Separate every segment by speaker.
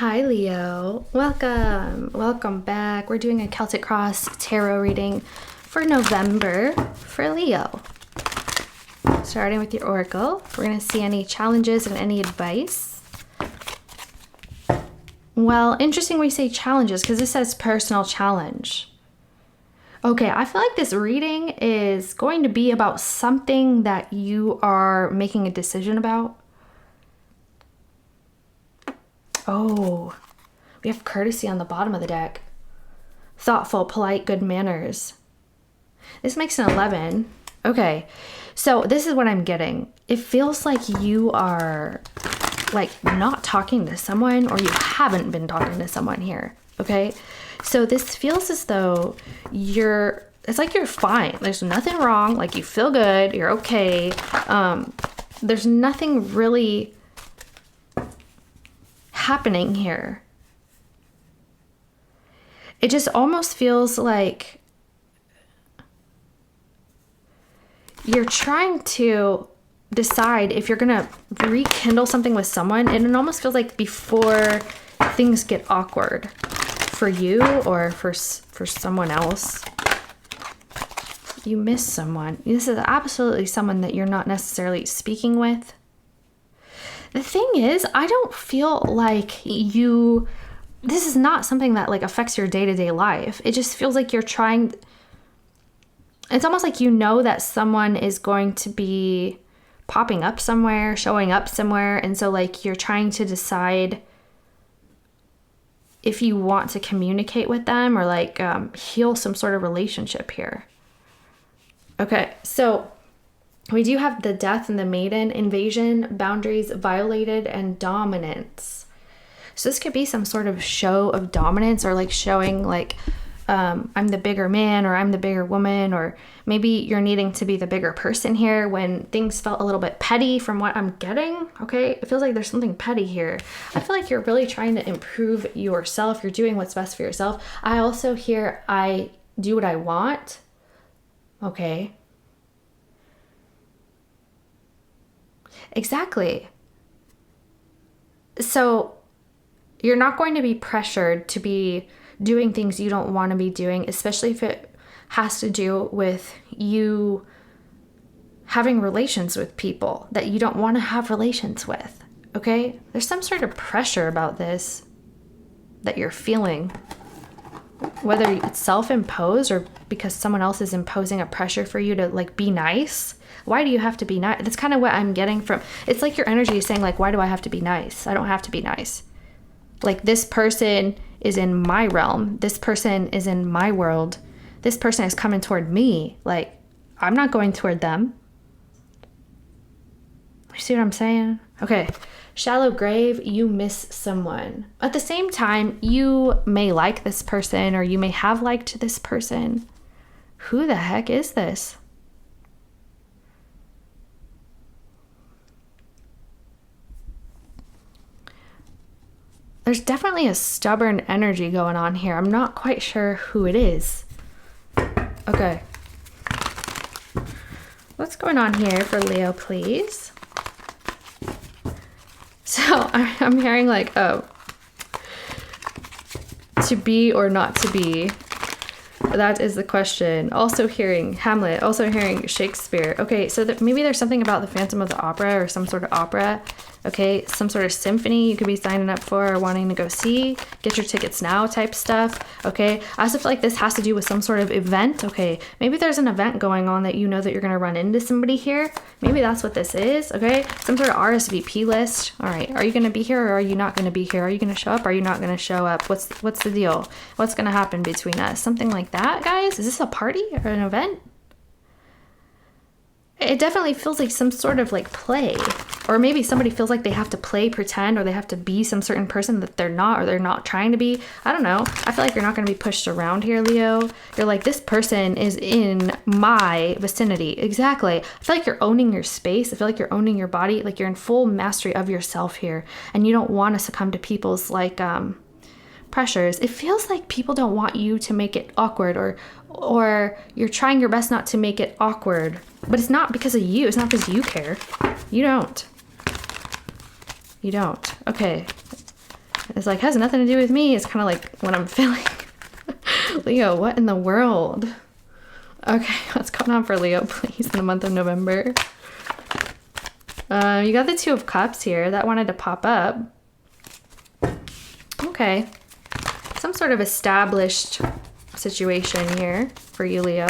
Speaker 1: Hi Leo, welcome back. We're doing a Celtic Cross tarot reading for November for Leo. Starting with your oracle, we're going to see any challenges and any advice. Well, interesting we say challenges because this says personal challenge. Okay, I feel like this reading is going to be about something that you are making a decision about. Oh, we have courtesy on the bottom of the deck. Thoughtful, polite, good manners. This makes an 11. Okay, so this is what I'm getting. It feels like you are like not talking to someone, or you haven't been talking to someone here. Okay, so this feels as though it's like you're fine. There's nothing wrong. Like you feel good. You're okay. There's nothing really happening here. It just almost feels like you're trying to decide if you're gonna rekindle something with someone, and it almost feels like before things get awkward for you or for someone else, you miss someone. This is absolutely someone that you're not necessarily speaking with. The thing is, I don't feel like this is not something that like affects your day-to-day life. It just feels like it's almost like you know that someone is going to be popping up somewhere, showing up somewhere. And so like you're trying to decide if you want to communicate with them or like heal some sort of relationship here. Okay, so we do have the Death and the Maiden, invasion, boundaries violated, and dominance. So this could be some sort of show of dominance, or like showing like I'm the bigger man or I'm the bigger woman, or maybe you're needing to be the bigger person here when things felt a little bit petty from what I'm getting. Okay, it feels like there's something petty here. I feel like you're really trying to improve yourself. You're doing what's best for yourself. I also hear I do what I want. Okay. Exactly. So you're not going to be pressured to be doing things you don't want to be doing, especially if it has to do with you having relations with people that you don't want to have relations with. Okay? There's some sort of pressure about this that you're feeling, whether it's self-imposed or because someone else is imposing a pressure for you to like be nice. Why do you have to be nice? That's kind of what I'm getting from. It's like your energy is saying like, why do I have to be nice? I don't have to be nice. Like this person is in my realm. This person is in my world. This person is coming toward me. Like I'm not going toward them. You see what I'm saying? Okay. Shallow grave, you miss someone. At the same time, you may like this person or you may have liked this person. Who the heck is this? There's definitely a stubborn energy going on here. I'm not quite sure who it is. Okay. What's going on here for Leo, please? So I'm hearing like, oh, to be or not to be. That is the question. Also hearing Hamlet, also hearing Shakespeare. Okay, so maybe there's something about the Phantom of the Opera or some sort of opera. Okay, some sort of symphony you could be signing up for or wanting to go see. Get your tickets now type stuff. Okay, I also feel like this has to do with some sort of event. Okay, maybe there's an event going on that you know that you're going to run into somebody here. Maybe that's what this is. Okay, some sort of RSVP list. All right, are you going to be here or are you not going to be here? Are you going to show up or are you not going to show up? What's the deal? What's going to happen between us? Something like that, guys? Is this a party or an event? It definitely feels like some sort of like play, or maybe somebody feels like they have to play pretend, or they have to be some certain person that they're not, or they're not trying to be. I don't know. I feel like you're not going to be pushed around here, Leo. You're like, this person is in my vicinity. Exactly. I feel like you're owning your space. I feel like you're owning your body. Like you're in full mastery of yourself here, and you don't want to succumb to people's like pressures. It feels like people don't want you to make it awkward, or you're trying your best not to make it awkward. But it's not because of you. It's not because you care. You don't. Okay. It's like, has nothing to do with me. It's kind of like what I'm feeling. Leo, what in the world? Okay, what's going on for Leo, please, in the month of November? You got the Two of Cups here. That wanted to pop up. Okay. Some sort of established situation here for you, Leo.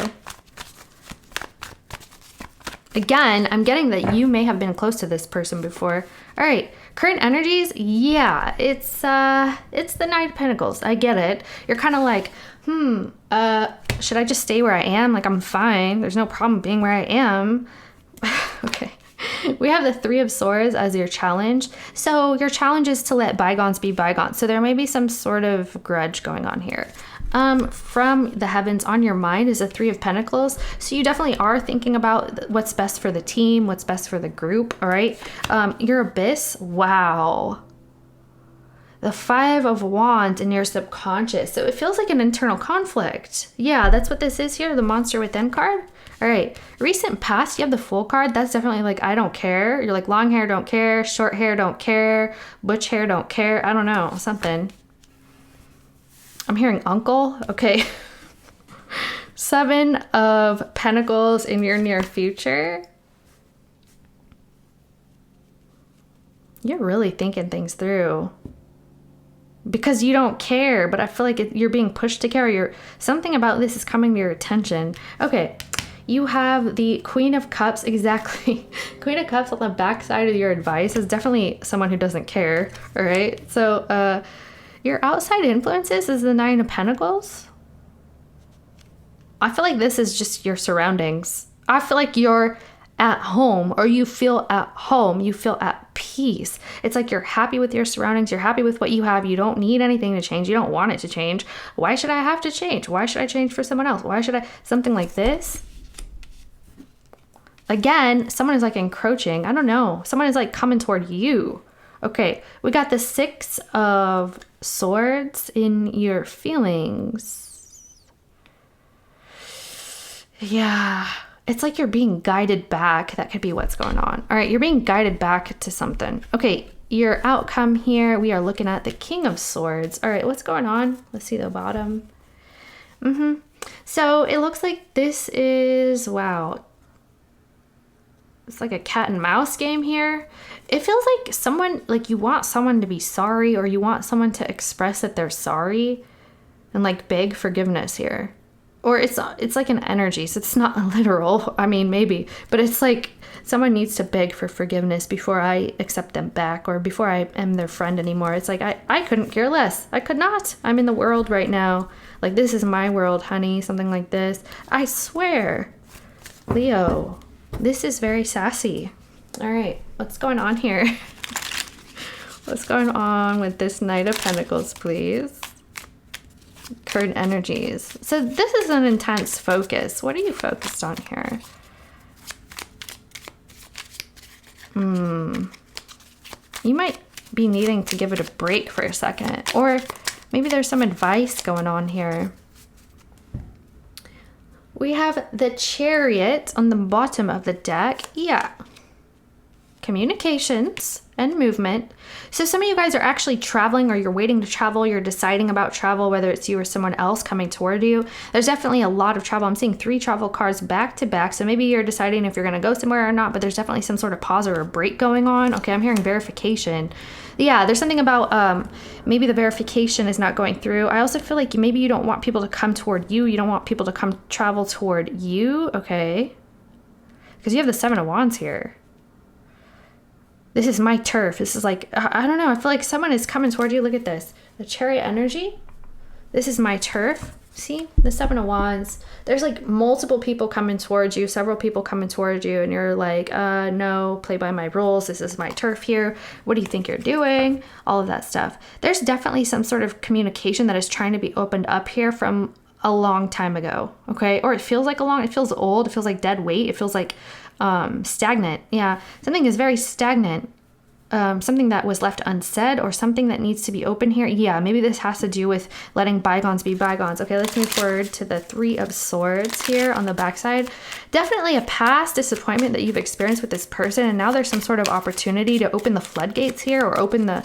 Speaker 1: Again, I'm getting that you may have been close to this person before. All right, current energies, yeah, it's the Knight of Pentacles. I get it. You're kind of like, should I just stay where I am? Like, I'm fine. There's no problem being where I am. Okay. We have the Three of Swords as your challenge. So your challenge is to let bygones be bygones. So there may be some sort of grudge going on here. From the heavens on your mind is a Three of Pentacles. So you definitely are thinking about what's best for the team, what's best for the group. All right. Your abyss. Wow. The Five of Wands in your subconscious. So it feels like an internal conflict. Yeah, that's what this is here. The Monster Within card. All right. Recent past, you have the Fool card. That's definitely like, I don't care. You're like, long hair, don't care. Short hair, don't care. Butch hair, don't care. I don't know. Something. I'm hearing uncle. Okay. Seven of Pentacles in your near future. You're really thinking things through. Because you don't care, but I feel like you're being pushed to care. Something about this is coming to your attention. Okay. You have the Queen of Cups, exactly. Queen of Cups on the backside of your advice is definitely someone who doesn't care, all right? So your outside influences is the Nine of Pentacles. I feel like this is just your surroundings. I feel like you're at home, or you feel at home, you feel at peace. It's like you're happy with your surroundings, you're happy with what you have, you don't need anything to change, you don't want it to change. Why should I have to change? Why should I change for someone else? Why should I, something like this? Again, someone is like encroaching. I don't know. Someone is like coming toward you. Okay, we got the Six of Swords in your feelings. Yeah, it's like you're being guided back. That could be what's going on. All right, you're being guided back to something. Okay, your outcome here, we are looking at the King of Swords. All right, what's going on? Let's see the bottom. So it looks like this is, wow. It's like a cat and mouse game here. It feels like someone, like you want someone to be sorry, or you want someone to express that they're sorry and like beg forgiveness here. Or it's like an energy, so it's not literal. I mean, maybe, but it's like someone needs to beg for forgiveness before I accept them back, or before I am their friend anymore. It's like, I couldn't care less. I could not. I'm in the world right now. Like, this is my world, honey. Something like this. I swear. Leo. This is very sassy. All right, what's going on here? What's going on with this Knight of Pentacles, please? Current energies. So this is an intense focus. What are you focused on here? You might be needing to give it a break for a second. Or maybe there's some advice going on here. We have the Chariot on the bottom of the deck. Yeah. Communications and movement. So some of you guys are actually traveling, or you're waiting to travel. You're deciding about travel, whether it's you or someone else coming toward you. There's definitely a lot of travel. I'm seeing 3 travel cards back to back. So maybe you're deciding if you're going to go somewhere or not, but there's definitely some sort of pause or a break going on. Okay, I'm hearing verification. Yeah, there's something about maybe the verification is not going through. I also feel like maybe you don't want people to come toward you. You don't want people to come travel toward you. Okay. Because you have the Seven of Wands here. This is my turf. This is like, I don't know. I feel like someone is coming toward you. Look at this. The Chariot energy. This is my turf. See? The Seven of Wands. There's like multiple people coming towards you. Several people coming towards you. And you're like, no, play by my rules. This is my turf here. What do you think you're doing? All of that stuff. There's definitely some sort of communication that is trying to be opened up here from a long time ago. Okay? Or it feels like it feels old. It feels like dead weight. It feels like stagnant. Yeah, something is very stagnant. something that was left unsaid or something that needs to be open here. Yeah, maybe this has to do with letting bygones be bygones. Okay, let's move forward to the Three of Swords here on the backside. Definitely a past disappointment that you've experienced with this person, and now there's some sort of opportunity to open the floodgates here, or open the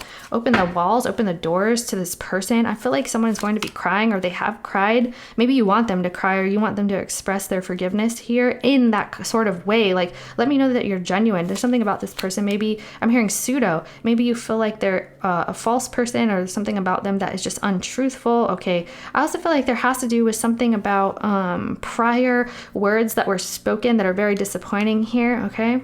Speaker 1: walls, open the doors to this person. I feel like someone is going to be crying, or they have cried. Maybe you want them to cry, or you want them to express their forgiveness here in that sort of way. Like, let me know that you're genuine. There's something about this person. Maybe I'm hearing pseudo. Maybe you feel like they're a false person, or something about them that is just untruthful. Okay, I also feel like there has to do with something about prior words that were spoken that are very disappointing here. Okay.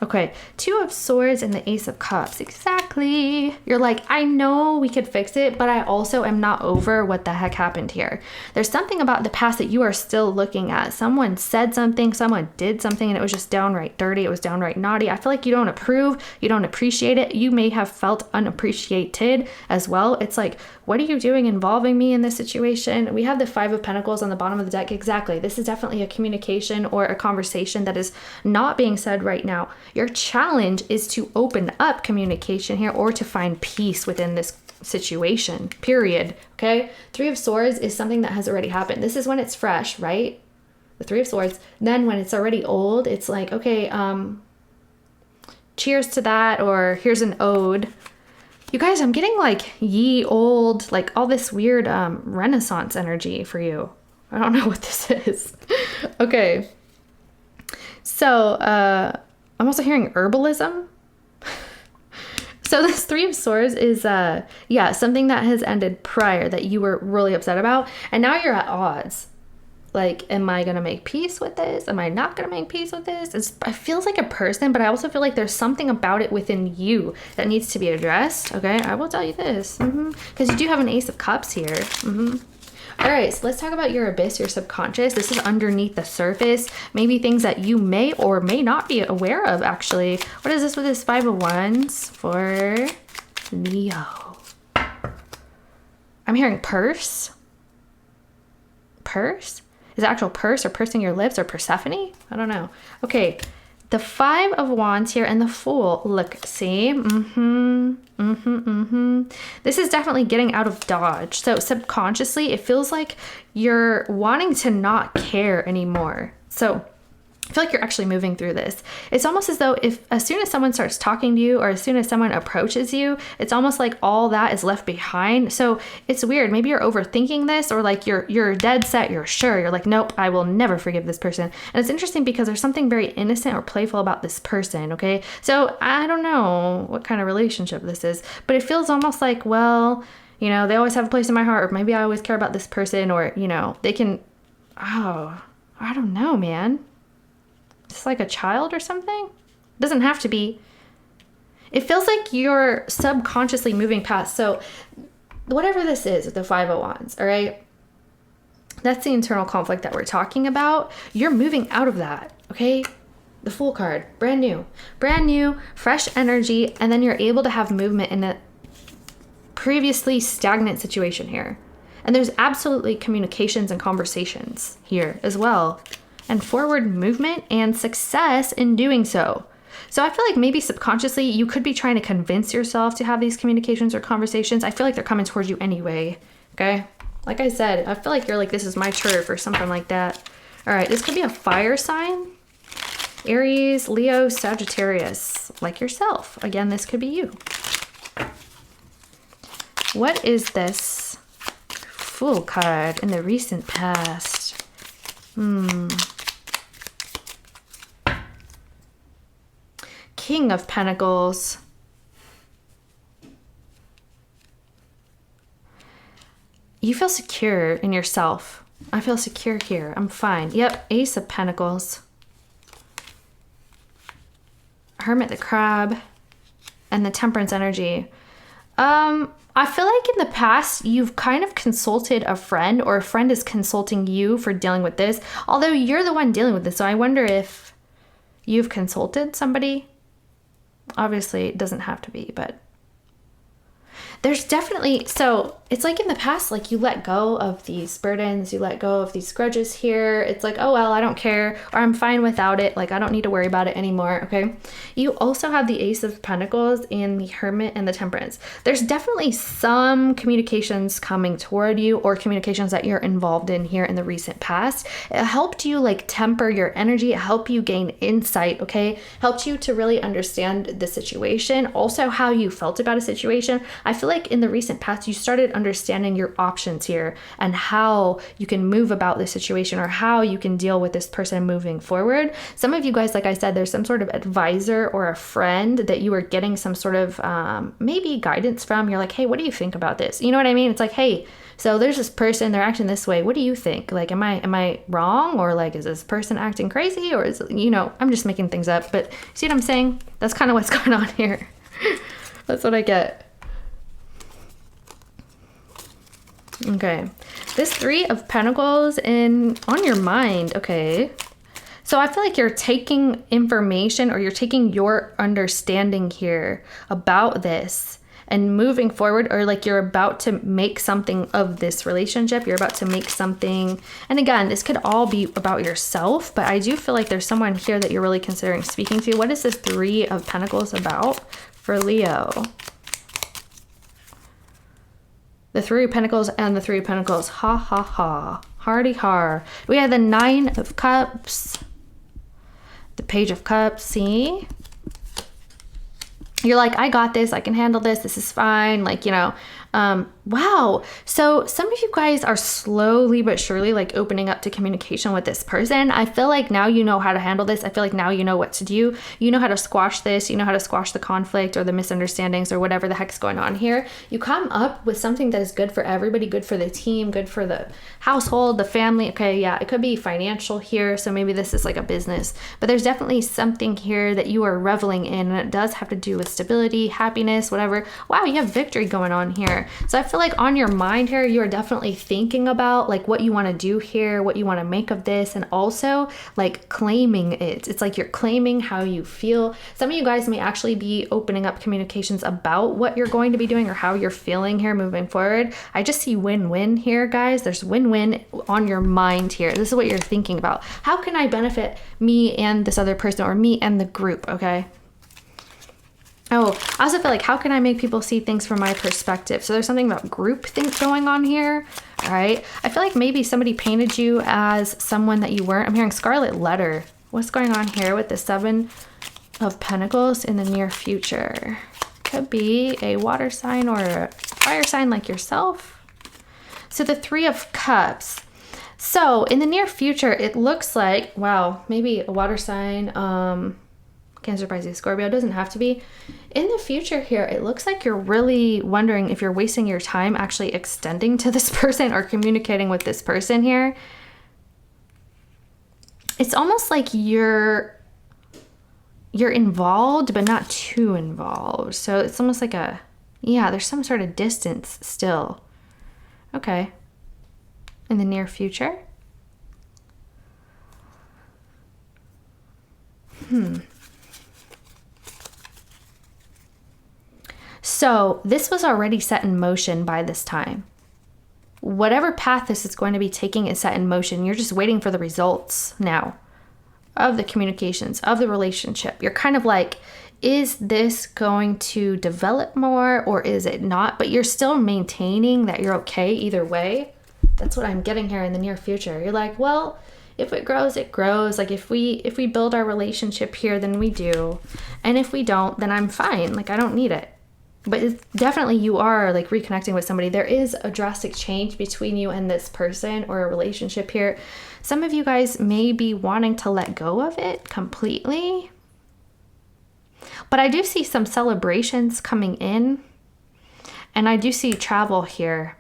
Speaker 1: Okay, Two of Swords and the Ace of Cups. Exactly. You're like, I know we could fix it, but I also am not over what the heck happened here. There's something about the past that you are still looking at. Someone said something, someone did something, and it was just downright dirty. It was downright naughty. I feel like you don't approve, you don't appreciate it. You may have felt unappreciated as well. It's like, what are you doing involving me in this situation? We have the Five of Pentacles on the bottom of the deck. Exactly. This is definitely a communication or a conversation that is not being said right now. Your challenge is to open up communication here, or to find peace within this situation, period. Okay. Three of Swords is something that has already happened. This is when it's fresh, right? The Three of Swords. Then when it's already old, it's like, okay, cheers to that, or here's an ode. You guys, I'm getting like ye old, like all this weird Renaissance energy for you. I don't know what this is. Okay. So, I'm also hearing herbalism. So this Three of Swords is, yeah, something that has ended prior that you were really upset about. And now you're at odds. Like, am I going to make peace with this? Am I not going to make peace with this? It feels like a person, but I also feel like there's something about it within you that needs to be addressed. Okay, I will tell you this. Because you do have an Ace of Cups here. All right, so let's talk about your abyss, your subconscious. This is underneath the surface. Maybe things that you may or may not be aware of, actually. What is this with this Five of Wands for Leo? I'm hearing purse. Purse? Is it actual purse, or pursing your lips, or Persephone? I don't know. Okay, the Five of Wands here and the Fool. Look, see? This is definitely getting out of dodge. So subconsciously, it feels like you're wanting to not care anymore. So I feel like you're actually moving through this. It's almost as though as soon as someone starts talking to you, or as soon as someone approaches you, it's almost like all that is left behind. So it's weird. Maybe you're overthinking this, or like you're dead set, you're sure. You're like, nope, I will never forgive this person. And it's interesting because there's something very innocent or playful about this person, okay? So I don't know what kind of relationship this is, but it feels almost like, well, you know, they always have a place in my heart, or maybe I always care about this person, or, you know, they can, oh, I don't know, man. It's like a child or something. It doesn't have to be. It feels like you're subconsciously moving past. So whatever this is with the Five of Wands, all right? That's the internal conflict that we're talking about. You're moving out of that, okay? The Fool card, brand new, fresh energy, and then you're able to have movement in a previously stagnant situation here. And there's absolutely communications and conversations here as well, and forward movement and success in doing so. So I feel like maybe subconsciously you could be trying to convince yourself to have these communications or conversations. I feel like they're coming towards you anyway, okay? Like I said, I feel like you're like, this is my turf or something like that. All right, this could be a fire sign. Aries, Leo, Sagittarius, like yourself. Again, this could be you. What is this Fool card in the recent past? King of Pentacles. You feel secure in yourself. I feel secure here. I'm fine. Yep, Ace of Pentacles. Hermit the Crab. And the Temperance energy. I feel like in the past, you've kind of consulted a friend, or a friend is consulting you for dealing with this. Although you're the one dealing with this. So I wonder if you've consulted somebody. Obviously, it doesn't have to be, but there's definitely, so it's like in the past, like you let go of these burdens, you let go of these grudges here. It's like, oh, well, I don't care, or I'm fine without it. Like, I don't need to worry about it anymore. Okay. You also have the Ace of Pentacles and the Hermit and the Temperance. There's definitely some communications coming toward you, or communications that you're involved in here in the recent past. It helped you like temper your energy. It helped you gain insight. Okay. Helped you to really understand the situation. Also how you felt about a situation. I feel like in the recent past, you started understanding your options here and how you can move about the situation, or how you can deal with this person moving forward. Some of you guys, like I said, there's some sort of advisor or a friend that you are getting some sort of maybe guidance from. You're like, hey, what do you think about this? You know what I mean? It's like, hey, so there's this person, they're acting this way. What do you think? Like, am I wrong? Or like, is this person acting crazy? Or is, you know, I'm just making things up. But see what I'm saying? That's kind of what's going on here. That's what I get. Okay, this Three of Pentacles on your mind. Okay, so I feel like you're taking information, or you're taking your understanding here about this and moving forward, or like you're about to make something of this relationship. You're about to make something. And again, this could all be about yourself, but I do feel like there's someone here that you're really considering speaking to. What is this Three of Pentacles about for Leo? The Three of Pentacles and the Three of Pentacles. Ha, ha, ha. Hardy har. We have the Nine of Cups. The Page of Cups. See? You're like, I got this. I can handle this. This is fine. Like, you know, wow. So some of you guys are slowly but surely like opening up to communication with this person. I feel like now you know how to handle this. I feel like now you know what to do. You know how to squash this. You know how to squash the conflict or the misunderstandings or whatever the heck's going on here. You come up with something that is good for everybody, good for the team, good for the household, the family. Okay, yeah, it could be financial here. So maybe this is like a business, but there's definitely something here that you are reveling in, and it does have to do with stability, happiness, whatever. Wow, you have victory going on here. So I feel like on your mind here, you're definitely thinking about like what you want to do here, what you want to make of this, and also like claiming it. It's like you're claiming how you feel. Some of you guys may actually be opening up communications about what you're going to be doing or how you're feeling here moving forward. I just see win-win here, guys. There's win-win on your mind here. This is what you're thinking about. How can I benefit me and this other person, or me and the group? Okay. Oh, I also feel like, how can I make people see things from my perspective? So there's something about group think going on here. All right. I feel like maybe somebody painted you as someone that you weren't. I'm hearing Scarlet Letter. What's going on here with the Seven of Pentacles in the near future? Could be a water sign or a fire sign like yourself. So the Three of Cups. So in the near future, it looks like, wow, maybe a water sign, Cancer, Pisces, Scorpio, doesn't have to be. In the future here, it looks like you're really wondering if you're wasting your time actually extending to this person or communicating with this person here. It's almost like you're involved, but not too involved. So it's almost like yeah, there's some sort of distance still. Okay. In the near future. So this was already set in motion by this time. Whatever path this is going to be taking is set in motion. You're just waiting for the results now of the communications, of the relationship. You're kind of like, is this going to develop more or is it not? But you're still maintaining that you're okay either way. That's what I'm getting here in the near future. You're like, well, if it grows, it grows. Like if we build our relationship here, then we do. And if we don't, then I'm fine. Like I don't need it. But it's definitely you are like reconnecting with somebody. There is a drastic change between you and this person or a relationship here. Some of you guys may be wanting to let go of it completely. But I do see some celebrations coming in. And I do see travel here.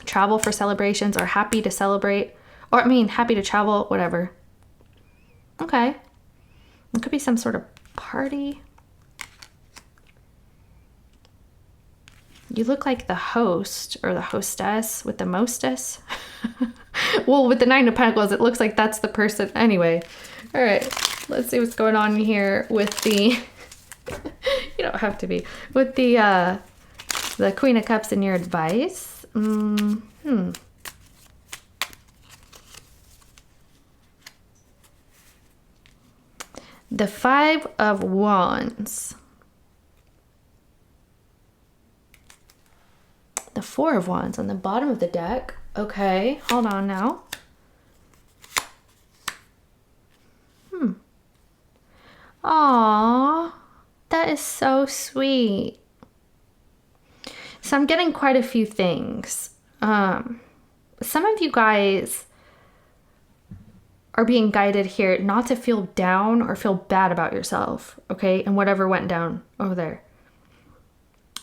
Speaker 1: Travel for celebrations or happy to celebrate. Or I mean, happy to travel, whatever. Okay. It could be some sort of party. You look like the host or the hostess with the mostess. Well, with the Nine of Pentacles, it looks like that's the person. Anyway, all right, let's see what's going on here with the, you don't have to be, with the The Queen of Cups and your advice. The Five of Wands. The Four of Wands on the bottom of the deck. Okay, hold on now. Aww, that is so sweet. So I'm getting quite a few things. Some of you guys are being guided here not to feel down or feel bad about yourself, okay? And whatever went down over there.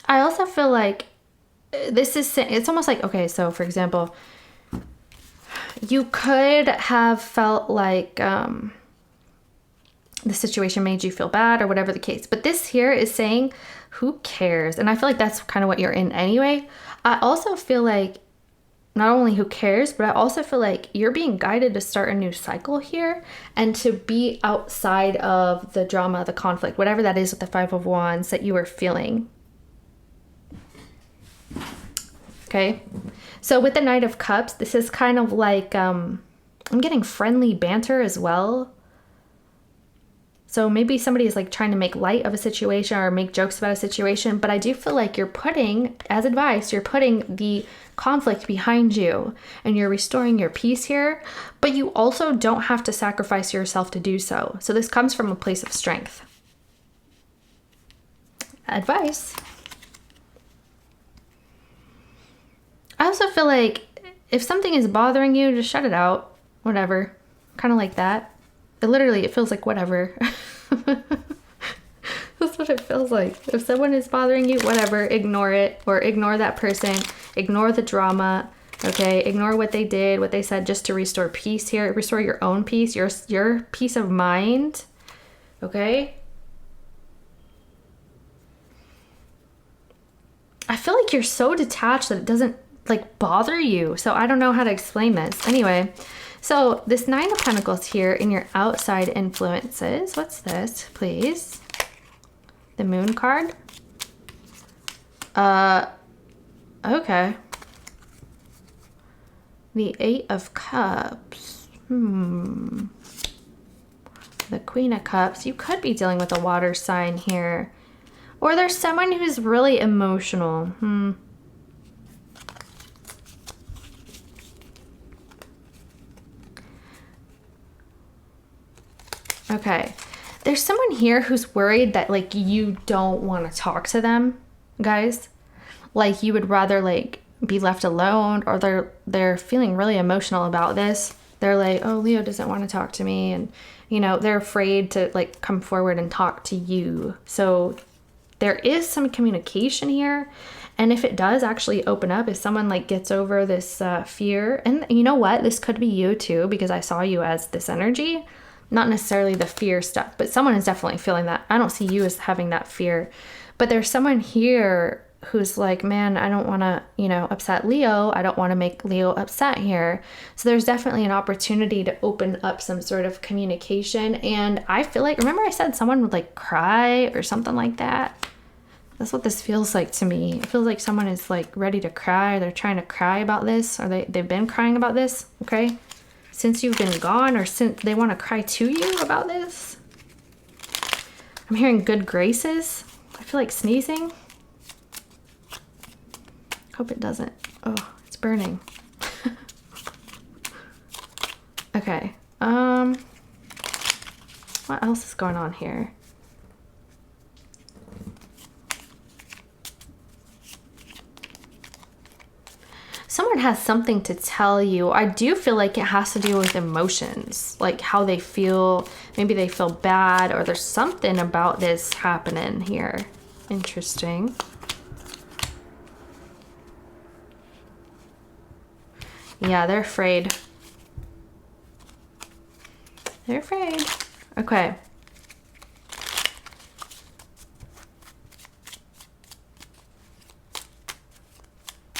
Speaker 1: I also feel like this is, it's almost like, okay, so for example, you could have felt like the situation made you feel bad or whatever the case. But this here is saying, who cares? And I feel like that's kind of what you're in anyway. I also feel like not only who cares, but I also feel like you're being guided to start a new cycle here and to be outside of the drama, the conflict, whatever that is with the Five of Wands that you are feeling. Okay. So with the Knight of Cups, this is kind of like, I'm getting friendly banter as well. So maybe somebody is like trying to make light of a situation or make jokes about a situation, but I do feel like you're putting, as advice, you're putting the conflict behind you and you're restoring your peace here, but you also don't have to sacrifice yourself to do so. So this comes from a place of strength. Advice. I also feel like if something is bothering you, just shut it out. Whatever. Kind of like that. It feels like whatever. That's what it feels like. If someone is bothering you, whatever, ignore it or ignore that person. Ignore the drama. Okay, ignore what they did, what they said, just to restore peace here. Restore your own peace, your peace of mind. Okay? I feel like you're so detached that it doesn't like bother you. So I don't know how to explain this. Anyway, so this Nine of Pentacles here in your outside influences. What's this, please? The Moon card. Okay. The Eight of Cups. The Queen of Cups. You could be dealing with a water sign here. Or there's someone who's really emotional. Okay. There's someone here who's worried that like you don't want to talk to them, guys. Like you would rather like be left alone, or they're feeling really emotional about this. They're like, oh, Leo doesn't want to talk to me, and you know, they're afraid to like come forward and talk to you. So there is some communication here. And if it does actually open up, if someone like gets over this fear, and you know what, this could be you too, because I saw you as this energy, not necessarily the fear stuff, but someone is definitely feeling that. I don't see you as having that fear, but there's someone here who's like, man, I don't want to, you know, upset Leo. I don't want to make Leo upset here. So there's definitely an opportunity to open up some sort of communication. And I feel like, remember I said someone would like cry or something like that? That's what this feels like to me. It feels like someone is like ready to cry. They're trying to cry about this, or they've been crying about this. Okay. Since you've been gone, or since they want to cry to you about this. I'm hearing good graces. I feel like sneezing. Hope it doesn't. Oh, it's burning. Okay. What else is going on here? Someone has something to tell you. I do feel like it has to do with emotions, like how they feel. Maybe they feel bad, or there's something about this happening here. Interesting. Yeah, they're afraid. They're afraid. Okay.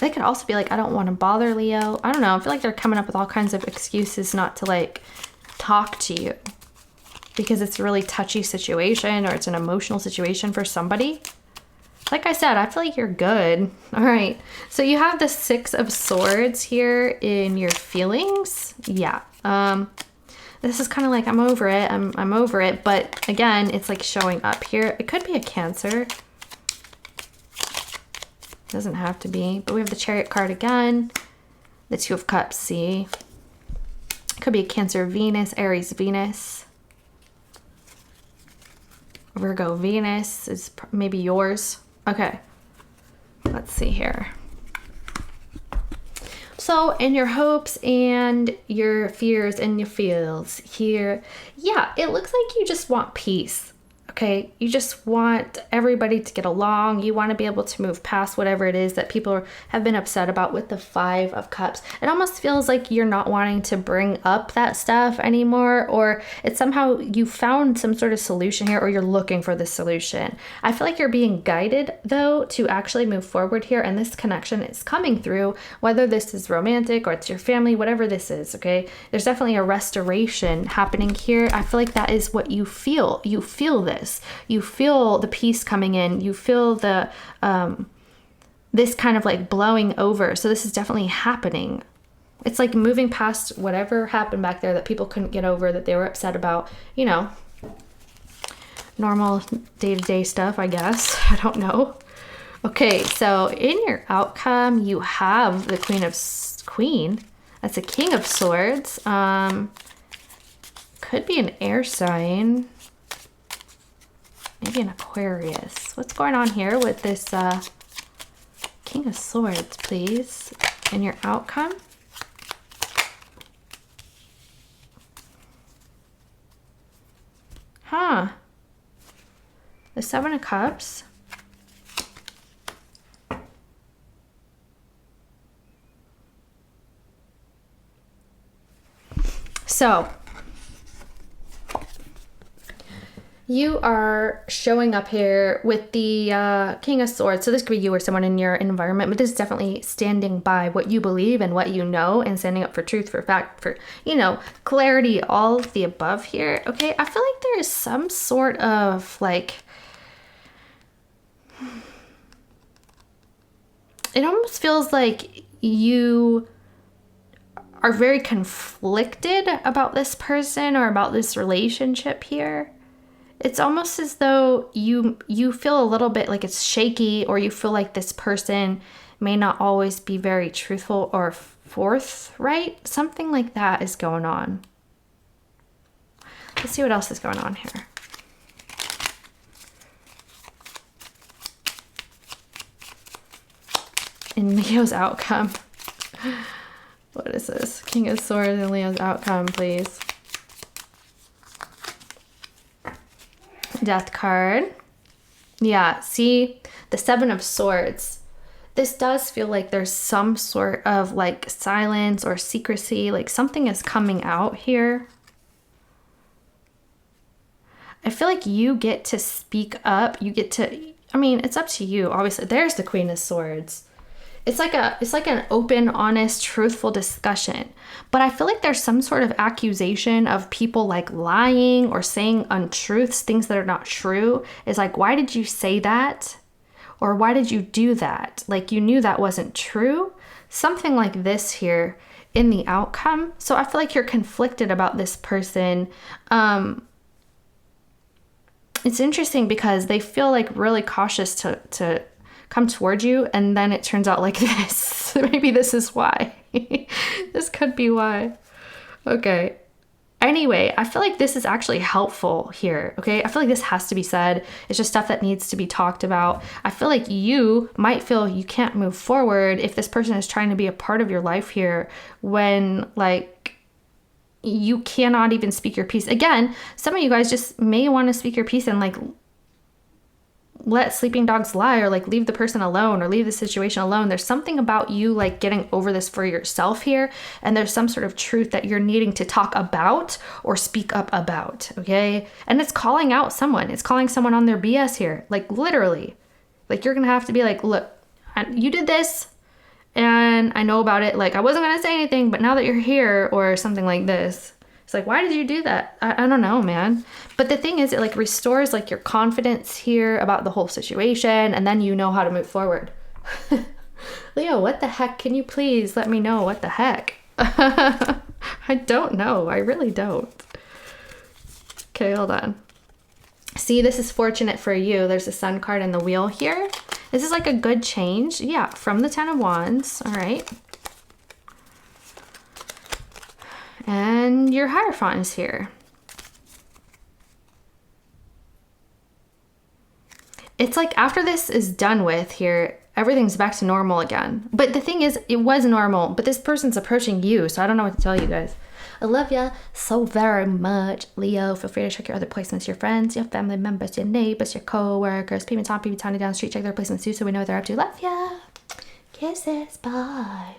Speaker 1: They could also be like, I don't want to bother Leo. I don't know. I feel like they're coming up with all kinds of excuses not to like talk to you because it's a really touchy situation, or it's an emotional situation for somebody. Like I said, I feel like you're good. All right. So you have the 6 of Swords here in your feelings. Yeah. This is kind of like, I'm over it. I'm over it. But again, it's like showing up here. It could be a Cancer. Doesn't have to be. But we have the Chariot card again. The 2 of Cups, see? Could be a Cancer Venus, Aries Venus. Virgo Venus is maybe yours. Okay, let's see here. So in your hopes and your fears and your feels here, yeah, it looks like you just want peace. Okay, you just want everybody to get along. You want to be able to move past whatever it is that people have been upset about with the 5 of Cups. It almost feels like you're not wanting to bring up that stuff anymore, or it's somehow you found some sort of solution here, or you're looking for the solution. I feel like you're being guided though to actually move forward here, and this connection is coming through, whether this is romantic or it's your family, whatever this is, okay? There's definitely a restoration happening here. I feel like that is what you feel. You feel this. You feel the peace coming in. You feel the this kind of like blowing over. So this is definitely happening. It's like moving past whatever happened back there that people couldn't get over, that they were upset about, you know, normal day-to-day stuff, I guess. I don't know. Okay, so in your outcome, you have the Queen. That's a King of Swords. Could be an air sign. Maybe an Aquarius. What's going on here with this King of Swords, please? And your outcome? Huh. The 7 of Cups. So you are showing up here with the King of Swords. So this could be you or someone in your environment, but this is definitely standing by what you believe and what you know, and standing up for truth, for fact, for, you know, clarity, all of the above here. Okay, I feel like there is some sort of like, it almost feels like you are very conflicted about this person or about this relationship here. It's almost as though you feel a little bit like it's shaky, or you feel like this person may not always be very truthful or forthright. Something like that is going on. Let's see what else is going on here. In Leo's outcome. What is this? King of Swords and Leo's outcome, please. Death card. Yeah, see, the 7 of Swords. This does feel like there's some sort of like silence or secrecy, like something is coming out here. I feel like you get to speak up. You get to, I mean, it's up to you, obviously. There's the Queen of Swords. It's like an open, honest, truthful discussion. But I feel like there's some sort of accusation of people like lying or saying untruths, things that are not true. It's like, why did you say that? Or why did you do that? Like, you knew that wasn't true. Something like this here in the outcome. So I feel like you're conflicted about this person. It's interesting because they feel like really cautious to come towards you, and then it turns out like this. Maybe this is why. This could be why. Okay. Anyway, I feel like this is actually helpful here, okay? I feel like this has to be said. It's just stuff that needs to be talked about. I feel like you might feel you can't move forward if this person is trying to be a part of your life here, when like you cannot even speak your piece. Again, some of you guys just may want to speak your piece and like let sleeping dogs lie, or like leave the person alone, or leave the situation alone. There's something about you like getting over this for yourself here, and there's some sort of truth that you're needing to talk about or speak up about, okay? And it's calling out someone. It's calling someone on their BS here, like literally. Like you're gonna have to be like, look, you did this and I know about it. Like I wasn't gonna say anything, but now that you're here, or something like this. It's like, why did you do that? I don't know, man. But the thing is, it like restores like your confidence here about the whole situation, and then you know how to move forward. Leo, what the heck? Can you please let me know what the heck? I don't know. I really don't. Okay, hold on. See, this is fortunate for you. There's a Sun card in the wheel here. This is like a good change. Yeah, from the Ten of Wands. All right. And your Hierophant is here. It's like after this is done with here, everything's back to normal again. But the thing is, it was normal, but this person's approaching you, so I don't know what to tell you guys. I love ya so very much, Leo. Feel free to check your other placements, your friends, your family members, your neighbors, your co-workers, people on, people tiny down the street. Check their placements too so we know what they're up to. Love ya. Kisses. Bye.